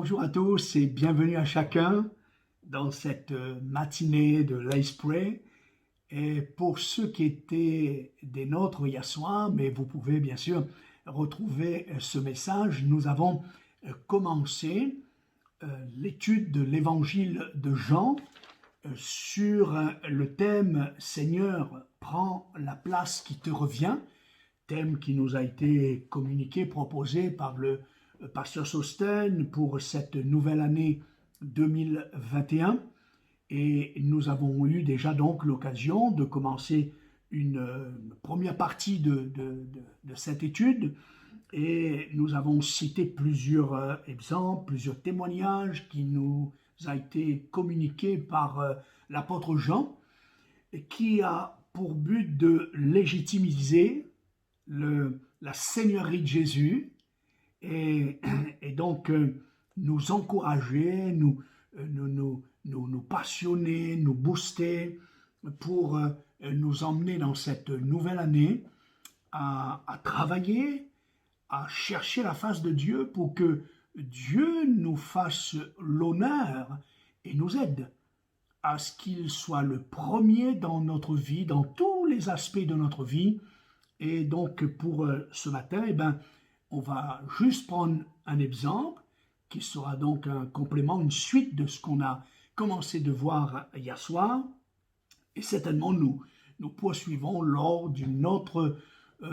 Bonjour à tous et bienvenue à chacun dans cette matinée de Let's Pray. Et pour ceux qui étaient des nôtres hier soir, mais vous pouvez bien sûr retrouver ce message, nous avons commencé l'étude de l'évangile de Jean sur le thème « Seigneur, prends la place qui te revient », thème qui nous a été communiqué, proposé par le Pasteur Sosten pour cette nouvelle année 2021. Et nous avons eu déjà donc l'occasion de commencer une première partie de cette étude. Et nous avons cité plusieurs exemples, plusieurs témoignages qui nous a été communiqués par l'apôtre Jean, et qui a pour but de légitimiser la seigneurie de Jésus et donc nous encourager, nous passionner, nous booster pour nous emmener dans cette nouvelle année à travailler, à chercher la face de Dieu pour que Dieu nous fasse l'honneur et nous aide à ce qu'il soit le premier dans notre vie, dans tous les aspects de notre vie. Et donc pour ce matin, on va juste prendre un exemple qui sera donc un complément, une suite de ce qu'on a commencé de voir hier soir. Et certainement, nous poursuivons lors d'une autre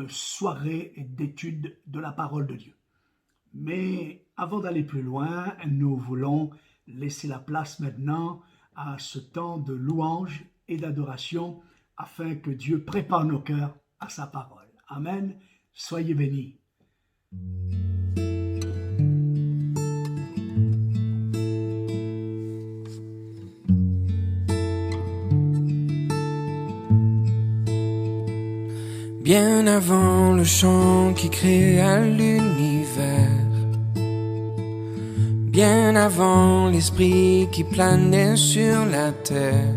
soirée d'étude de la parole de Dieu. Mais avant d'aller plus loin, nous voulons laisser la place maintenant à ce temps de louange et d'adoration afin que Dieu prépare nos cœurs à sa parole. Amen. Soyez bénis. Bien avant le chant qui créa l'univers, bien avant l'esprit qui planait sur la terre,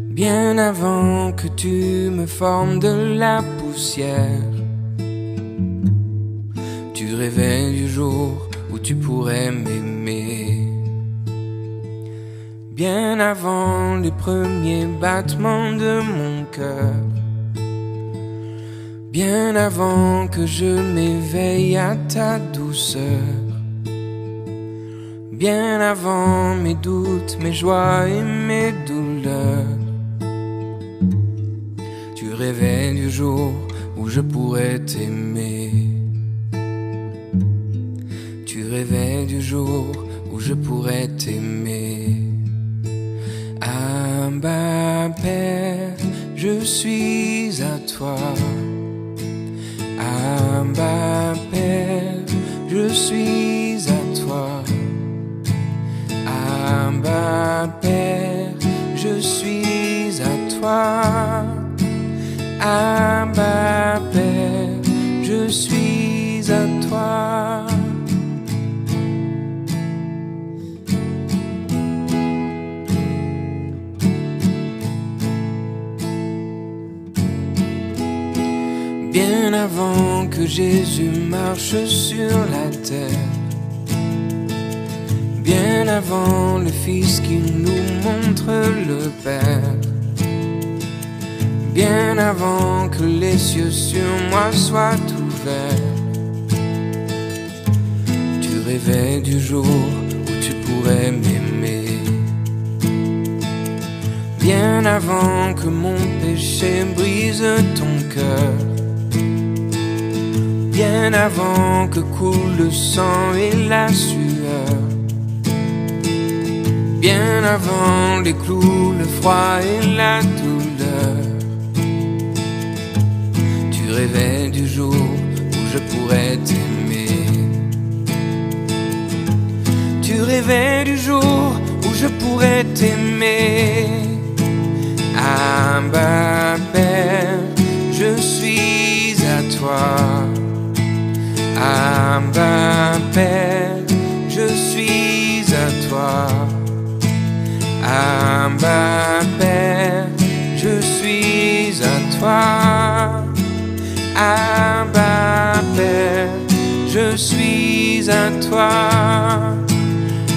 bien avant que tu me formes de la poussière, tu rêvais du jour où tu pourrais m'aimer. Bien avant les premiers battements de mon cœur, bien avant que je m'éveille à ta douceur, bien avant mes doutes, mes joies et mes douleurs, tu rêvais du jour où je pourrais t'aimer. Tu rêvais du jour où je pourrais t'aimer. Abba Père, je suis à toi. Abba Père, je suis à toi. Abba Père, je suis à toi. Abba Père, je suis à toi. Bien avant que Jésus marche sur la terre, bien avant le Fils qui nous montre le Père, bien avant que les cieux sur moi soient ouverts, tu rêvais du jour où tu pourrais m'aimer. Bien avant que mon péché brise ton cœur, bien avant que coule le sang et la sueur, bien avant les clous, le froid et la douleur, tu rêvais du jour où je pourrais t'aimer. Tu rêvais du jour où je pourrais t'aimer. Abba Père, je suis à toi. Abba Père, je suis à toi. Abba Père, je suis à toi. Abba Père, je suis à toi.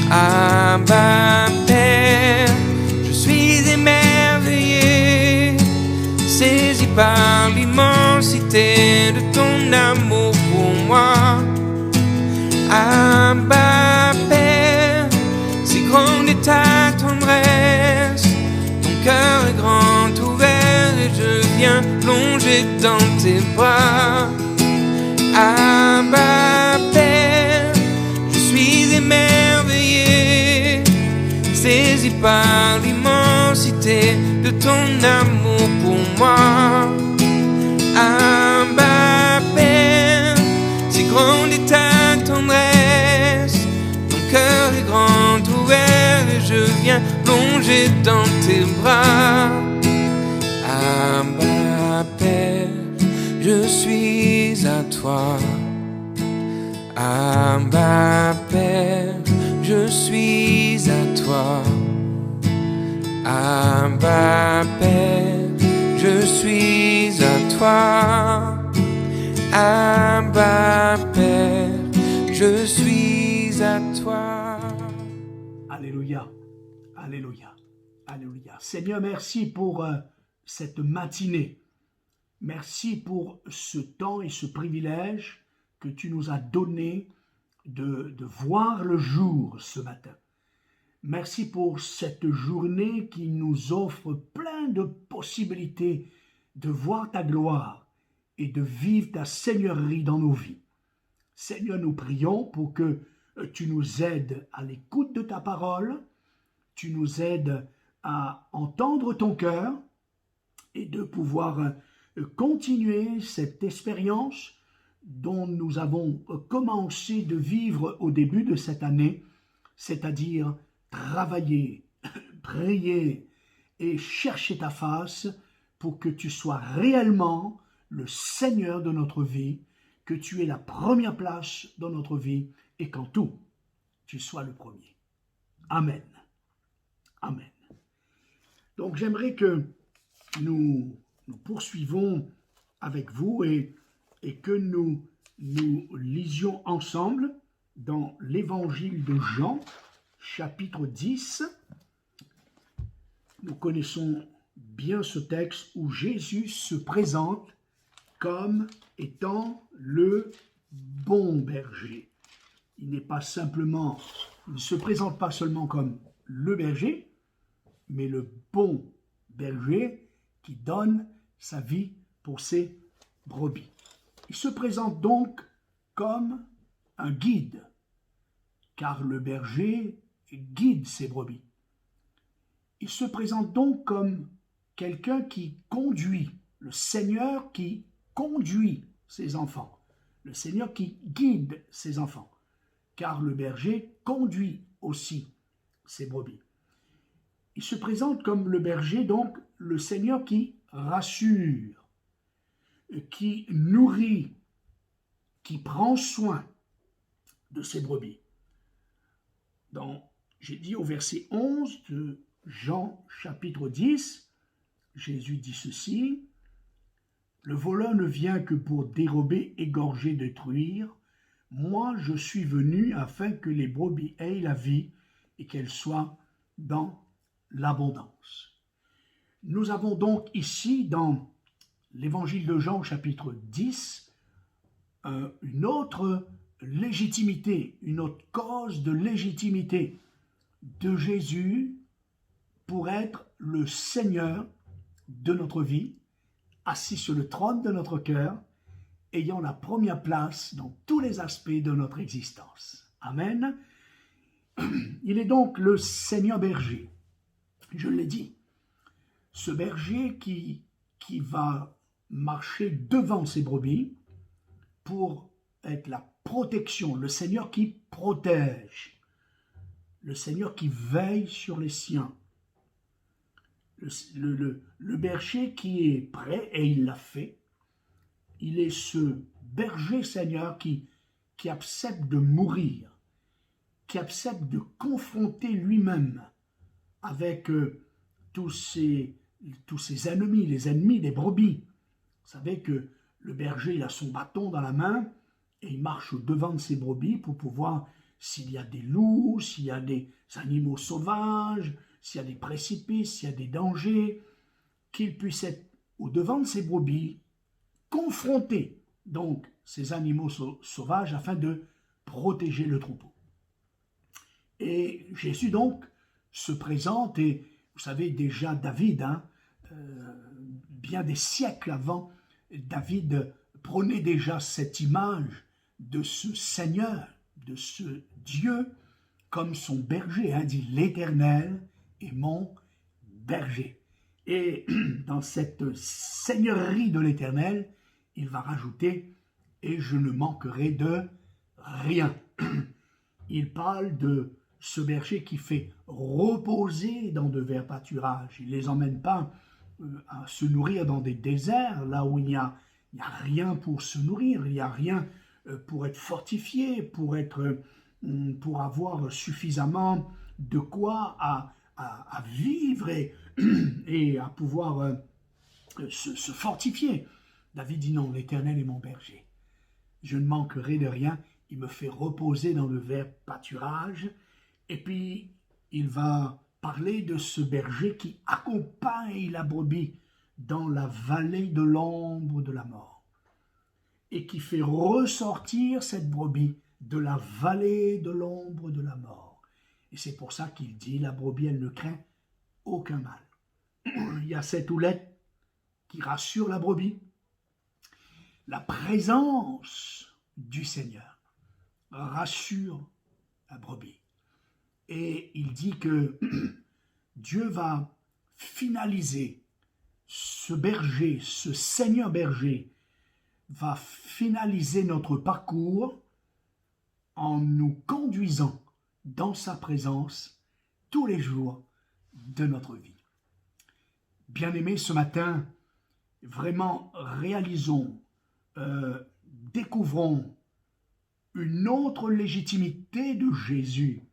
Abba Père, je suis émerveillé, saisi par l'immensité de ton amour pour moi. Abba Père, si grande est ta tendresse, ton cœur est grand ouvert et je viens plonger dans tes bras. Abba Père, je suis émerveillé, saisi par l'immensité de ton amour pour moi. Abba Père, si grande est ta tendresse, ton cœur est grand ouvert et je viens plonger dans tes bras. Abba Père, je suis à toi. Abba Père, je suis à toi. Abba Père, je suis à toi. Abba Père, je suis à toi. Alléluia, alléluia, alléluia. Seigneur, merci pour cette matinée. Merci pour ce temps et ce privilège que tu nous as donné de voir le jour ce matin. Merci pour cette journée qui nous offre plein de possibilités de voir ta gloire et de vivre ta seigneurie dans nos vies. Seigneur, nous prions pour que tu nous aides à l'écoute de ta parole, tu nous aides à entendre ton cœur et de pouvoir continuer cette expérience dont nous avons commencé de vivre au début de cette année, c'est-à-dire travailler, prier et chercher ta face pour que tu sois réellement le Seigneur de notre vie, que tu aies la première place dans notre vie et qu'en tout, tu sois le premier. Amen. Amen. Donc j'aimerais que nous poursuivons avec vous et que nous lisions ensemble dans l'évangile de Jean, chapitre 10. Nous connaissons bien ce texte où Jésus se présente comme étant le bon berger. Il ne se présente pas seulement comme le berger, mais le bon berger qui donne sa vie pour ses brebis. Il se présente donc comme un guide, car le berger guide ses brebis. Il se présente donc comme quelqu'un qui conduit, le Seigneur qui conduit ses enfants, le Seigneur qui guide ses enfants, car le berger conduit aussi ses brebis. Il se présente comme le berger, donc le Seigneur qui rassure, qui nourrit, qui prend soin de ses brebis. J'ai dit au verset 11 de Jean chapitre 10, Jésus dit ceci: « Le voleur ne vient que pour dérober, égorger, détruire. Moi, je suis venu afin que les brebis aient la vie et qu'elles soient dans l'abondance. » Nous avons donc ici, dans l'évangile de Jean, chapitre 10, une autre légitimité, une autre cause de légitimité de Jésus pour être le Seigneur de notre vie, assis sur le trône de notre cœur, ayant la première place dans tous les aspects de notre existence. Amen. Il est donc le Seigneur berger. Je l'ai dit, ce berger qui va marcher devant ses brebis pour être la protection, le Seigneur qui protège, le Seigneur qui veille sur les siens, le berger qui est prêt, et il l'a fait. Il est ce berger Seigneur qui accepte de mourir, qui accepte de confronter lui-même avec tous ses ennemis, les ennemis des brebis. Vous savez que le berger, il a son bâton dans la main et il marche au devant de ses brebis pour pouvoir, s'il y a des loups, s'il y a des animaux sauvages, s'il y a des précipices, s'il y a des dangers, qu'il puisse être au devant de ses brebis, confronter donc ces animaux sauvages afin de protéger le troupeau. Et Jésus donc se présente, et vous savez déjà David, bien des siècles avant, David prenait déjà cette image de ce Seigneur, de ce Dieu, comme son berger, dit l'Éternel est mon berger. Et dans cette seigneurie de l'Éternel, il va rajouter « et je ne manquerai de rien ». Il parle de ce berger qui fait reposer dans de verts pâturages. Il ne les emmène pas à se nourrir dans des déserts, là où il n'y a rien pour se nourrir, il n'y a rien pour être fortifié, pour avoir suffisamment de quoi à vivre et à pouvoir se fortifier. David dit non, l'Éternel est mon berger. Je ne manquerai de rien. Il me fait reposer dans de verts pâturages. Et puis, il va parler de ce berger qui accompagne la brebis dans la vallée de l'ombre de la mort et qui fait ressortir cette brebis de la vallée de l'ombre de la mort. Et c'est pour ça qu'il dit, la brebis, elle ne craint aucun mal. Il y a cette houlette qui rassure la brebis. La présence du Seigneur rassure la brebis. Et il dit que Dieu va finaliser ce berger, ce Seigneur berger, va finaliser notre parcours en nous conduisant dans sa présence tous les jours de notre vie. Bien-aimés, ce matin, vraiment réalisons, découvrons une autre légitimité de Jésus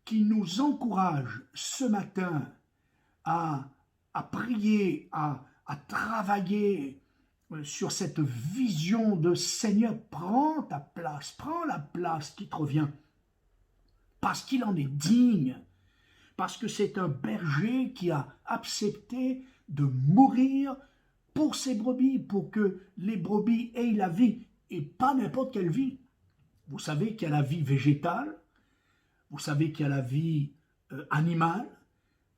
qui nous encourage ce matin à prier, à travailler sur cette vision de Seigneur, prends ta place, prends la place qui te revient, parce qu'il en est digne, parce que c'est un berger qui a accepté de mourir pour ses brebis, pour que les brebis aient la vie, et pas n'importe quelle vie. Vous savez qu'il y a la vie végétale, vous savez qu'il y a la vie animale,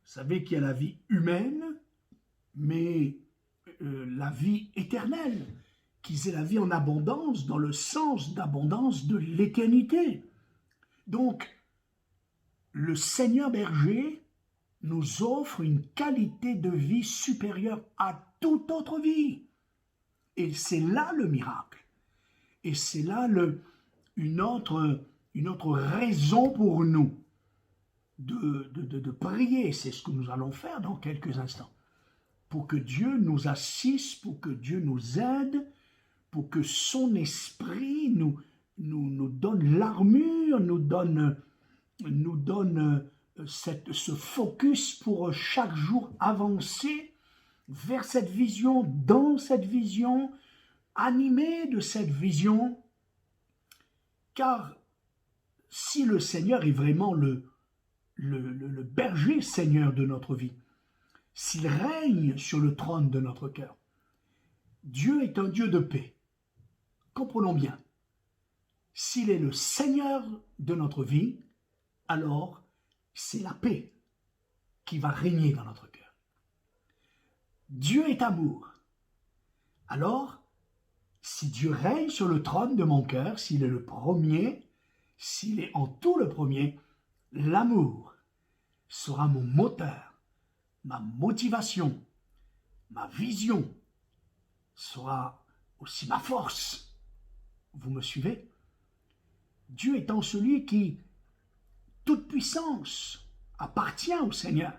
vous savez qu'il y a la vie humaine, mais la vie éternelle, qu'ils aient la vie en abondance, dans le sens d'abondance de l'éternité. Donc, le Seigneur berger nous offre une qualité de vie supérieure à toute autre vie. Et c'est là le miracle. Et c'est là une autre raison pour nous de prier. C'est ce que nous allons faire dans quelques instants. Pour que Dieu nous assiste, pour que Dieu nous aide, pour que son esprit nous donne l'armure, nous donne ce focus pour chaque jour avancer vers cette vision, dans cette vision, animé de cette vision. Car si le Seigneur est vraiment le berger Seigneur de notre vie, s'il règne sur le trône de notre cœur, Dieu est un Dieu de paix. Comprenons bien, s'il est le Seigneur de notre vie, alors c'est la paix qui va régner dans notre cœur. Dieu est amour. Alors, si Dieu règne sur le trône de mon cœur, s'il est le premier, s'il est en tout le premier, l'amour sera mon moteur, ma motivation, ma vision sera aussi ma force. Vous me suivez? Dieu étant celui qui, toute puissance, appartient au Seigneur.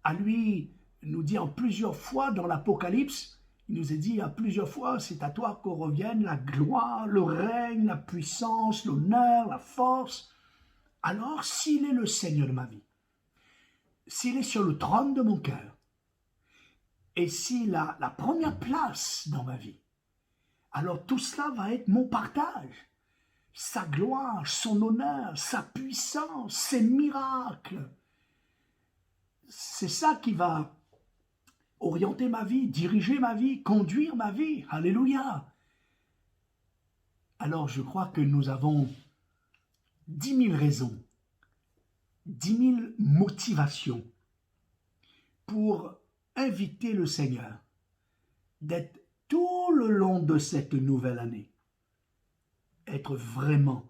À lui, nous dit en plusieurs fois dans l'Apocalypse, il nous est dit à plusieurs fois, c'est à toi qu'on revienne la gloire, le règne, la puissance, l'honneur, la force. Alors, s'il est le Seigneur de ma vie, s'il est sur le trône de mon cœur, et s'il a la première place dans ma vie, alors tout cela va être mon partage. Sa gloire, son honneur, sa puissance, ses miracles. C'est ça qui va orienter ma vie, diriger ma vie, conduire ma vie. Alléluia. Alors je crois que nous avons 10 000 raisons, 10 000 motivations pour inviter le Seigneur d'être tout le long de cette nouvelle année, être vraiment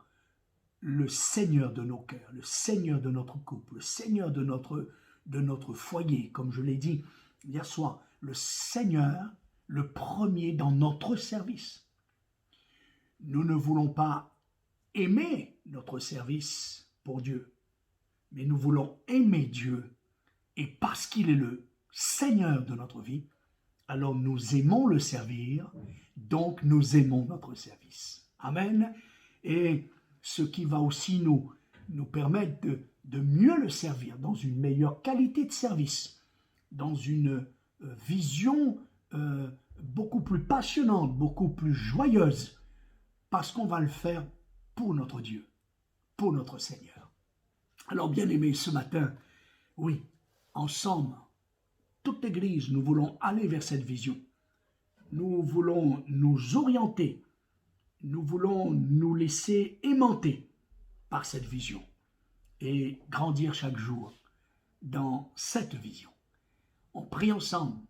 le Seigneur de nos cœurs, le Seigneur de notre couple, le Seigneur de notre foyer, comme je l'ai dit hier soir, le Seigneur, le premier dans notre service. Nous ne voulons pas aimer notre service pour Dieu, mais nous voulons aimer Dieu, et parce qu'il est le Seigneur de notre vie, alors nous aimons le servir, donc nous aimons notre service. Amen. Et ce qui va aussi nous permettre de mieux le servir, dans une meilleure qualité de service, dans une vision beaucoup plus passionnante, beaucoup plus joyeuse, parce qu'on va le faire pour notre Dieu, pour notre Seigneur. Alors, bien-aimés, ce matin, oui, ensemble, toute l'Église, nous voulons aller vers cette vision. Nous voulons nous orienter. Nous voulons nous laisser aimanter par cette vision et grandir chaque jour dans cette vision. On prie ensemble.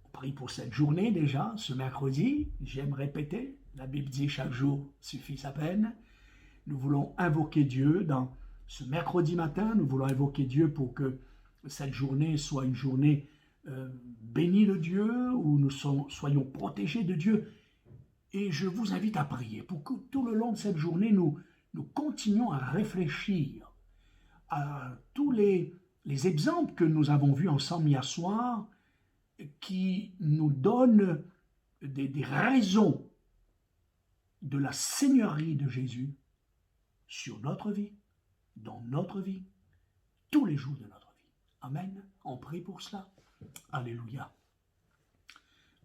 On prie pour cette journée déjà, ce mercredi. J'aime répéter, la Bible dit chaque jour suffit sa peine. Nous voulons invoquer Dieu dans ce mercredi matin. Nous voulons invoquer Dieu pour que cette journée soit une journée bénie de Dieu, où nous soyons protégés de Dieu. Et je vous invite à prier pour que tout le long de cette journée, nous continuions à réfléchir à tous les exemples que nous avons vus ensemble hier soir, qui nous donnent des raisons de la seigneurie de Jésus sur notre vie, dans notre vie, tous les jours de notre vie. Amen. On prie pour cela. Alléluia.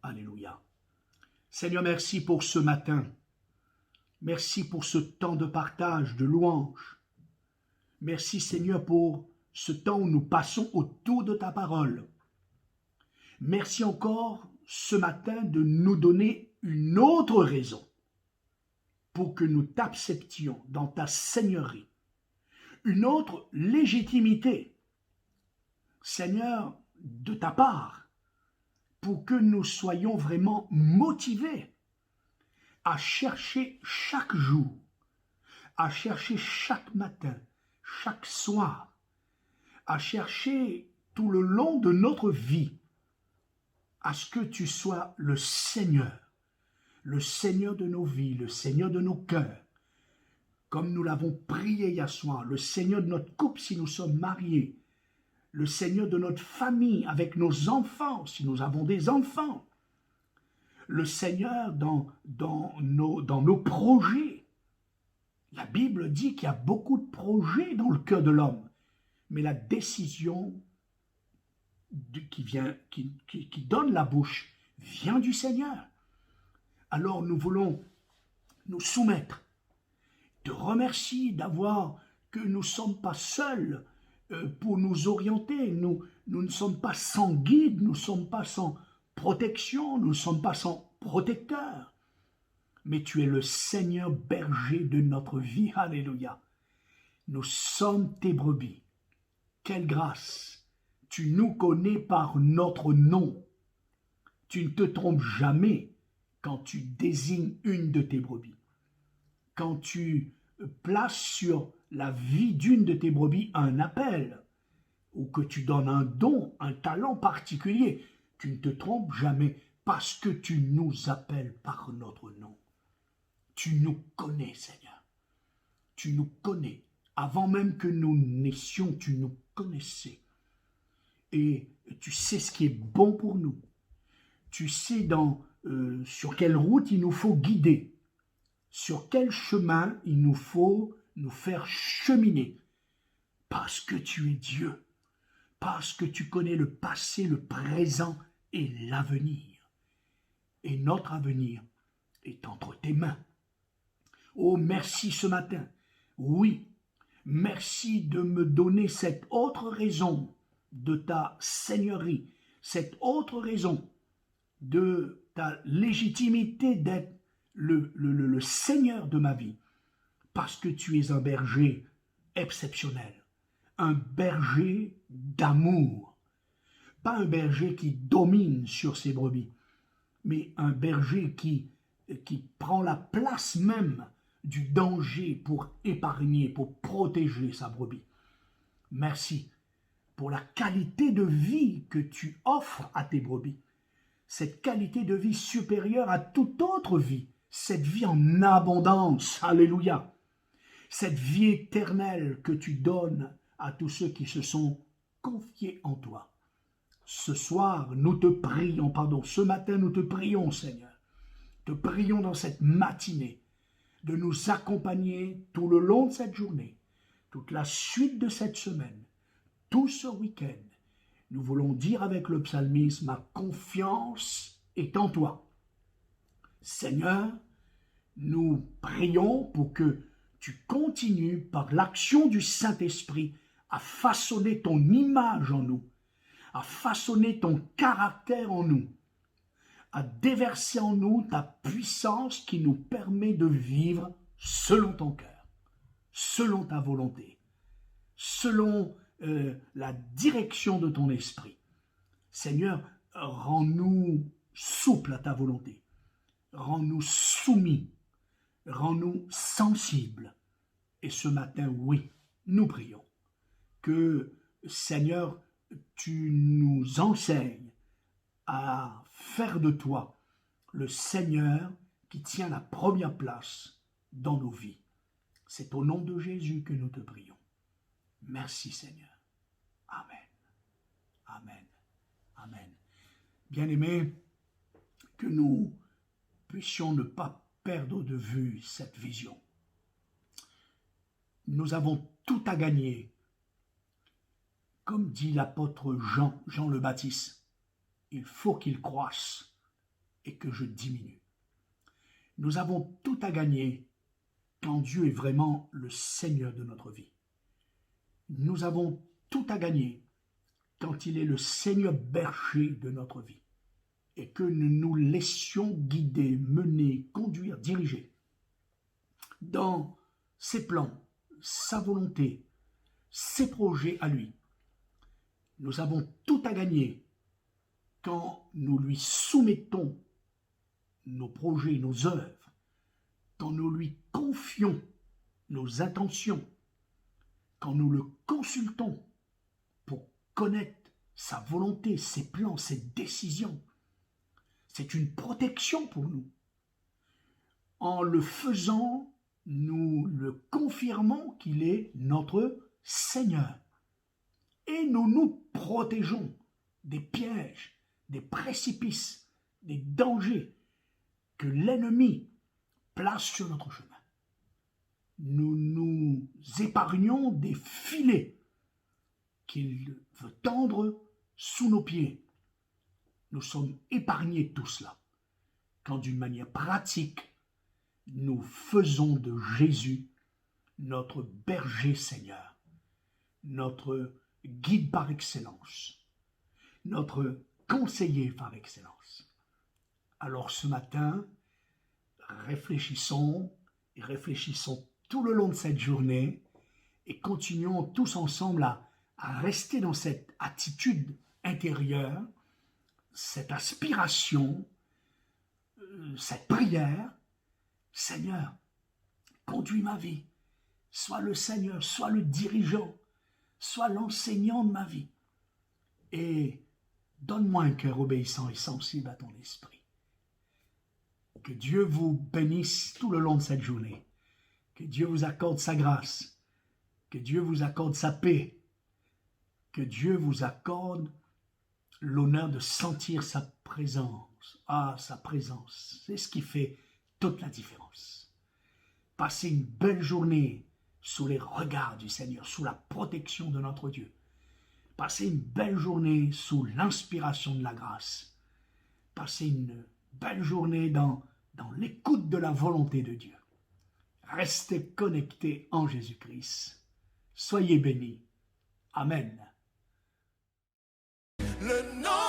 Alléluia. Seigneur, merci pour ce matin. Merci pour ce temps de partage, de louange. Merci, Seigneur, pour ce temps où nous passons autour de ta parole. Merci encore ce matin de nous donner une autre raison pour que nous t'acceptions dans ta seigneurie. Une autre légitimité, Seigneur, de ta part, pour que nous soyons vraiment motivés à chercher chaque jour, à chercher chaque matin, chaque soir, à chercher tout le long de notre vie, à ce que tu sois le Seigneur de nos vies, le Seigneur de nos cœurs, comme nous l'avons prié hier soir, le Seigneur de notre couple si nous sommes mariés, le Seigneur de notre famille avec nos enfants si nous avons des enfants, le Seigneur dans nos projets. La Bible dit qu'il y a beaucoup de projets dans le cœur de l'homme, mais la décision qui donne la bouche vient du Seigneur. Alors nous voulons nous soumettre, te remercier que nous ne sommes pas seuls pour nous orienter. Nous ne sommes pas sans guide, nous ne sommes pas sans protection, nous ne sommes pas sans protecteur. Mais tu es le Seigneur berger de notre vie. Alléluia. Nous sommes tes brebis. Quelle grâce! Tu nous connais par notre nom. Tu ne te trompes jamais quand tu désignes une de tes brebis. Quand tu places sur la vie d'une de tes brebis un appel, ou que tu donnes un don, un talent particulier, tu ne te trompes jamais parce que tu nous appelles par notre nom. Tu nous connais, Seigneur. Tu nous connais. Avant même que nous naissions, tu nous connaissais. Et tu sais ce qui est bon pour nous. Tu sais sur quelle route il nous faut guider, sur quel chemin il nous faut nous faire cheminer. Parce que tu es Dieu, parce que tu connais le passé, le présent et l'avenir. Et notre avenir est entre tes mains. Oh, merci ce matin. Oui, merci de me donner cette autre raison de ta seigneurie, cette autre raison de ta légitimité d'être le Seigneur de ma vie, parce que tu es un berger exceptionnel, un berger d'amour, pas un berger qui domine sur ses brebis, mais un berger qui prend la place même du danger pour épargner, pour protéger sa brebis. Merci pour la qualité de vie que tu offres à tes brebis, cette qualité de vie supérieure à toute autre vie, cette vie en abondance, alléluia, cette vie éternelle que tu donnes à tous ceux qui se sont confiés en toi. Ce soir, nous te prions, ce matin, nous te prions, Seigneur, te prions dans cette matinée de nous accompagner tout le long de cette journée, toute la suite de cette semaine, tout ce week-end. Nous voulons dire avec le psalmiste, ma confiance est en toi. Seigneur, nous prions pour que tu continues par l'action du Saint-Esprit à façonner ton image en nous, à façonner ton caractère en nous, à déverser en nous ta puissance qui nous permet de vivre selon ton cœur, selon ta volonté, selon la direction de ton esprit. Seigneur, rends-nous souples à ta volonté, rends-nous soumis, rends-nous sensibles. Et ce matin, oui, nous prions que, Seigneur, tu nous enseignes à faire de toi le Seigneur qui tient la première place dans nos vies. C'est au nom de Jésus que nous te prions. Merci Seigneur. Amen. Amen. Amen. Bien-aimés, que nous puissions ne pas perdre de vue cette vision. Nous avons tout à gagner. Comme dit l'apôtre Jean le Baptiste, il faut qu'il croisse et que je diminue. Nous avons tout à gagner quand Dieu est vraiment le Seigneur de notre vie. Nous avons tout à gagner quand il est le Seigneur berger de notre vie et que nous nous laissions guider, mener, conduire, diriger dans ses plans, sa volonté, ses projets à lui. Nous avons tout à gagner quand nous lui soumettons nos projets, nos œuvres, quand nous lui confions nos intentions, quand nous le consultons pour connaître sa volonté, ses plans, ses décisions. C'est une protection pour nous. En le faisant, nous le confirmons qu'il est notre Seigneur. Et nous nous protégeons des pièges, des précipices, des dangers que l'ennemi place sur notre chemin. Nous nous épargnons des filets qu'il veut tendre sous nos pieds. Nous sommes épargnés de tout cela quand d'une manière pratique, nous faisons de Jésus notre berger Seigneur, notre guide par excellence, notre conseiller par excellence. Alors ce matin, réfléchissons tout le long de cette journée et continuons tous ensemble à rester dans cette attitude intérieure, cette aspiration, cette prière. Seigneur, conduis ma vie, sois le Seigneur, sois le dirigeant, sois l'enseignant de ma vie et donne-moi un cœur obéissant et sensible à ton esprit. Que Dieu vous bénisse tout le long de cette journée, que Dieu vous accorde sa grâce, que Dieu vous accorde sa paix, que Dieu vous accorde l'honneur de sentir sa présence. Ah, sa présence, c'est ce qui fait toute la différence. Passez une belle journée sous les regards du Seigneur, sous la protection de notre Dieu. Passez une belle journée sous l'inspiration de la grâce. Passez une belle journée dans dans l'écoute de la volonté de Dieu. Restez connectés en Jésus-Christ. Soyez bénis. Amen. Le nom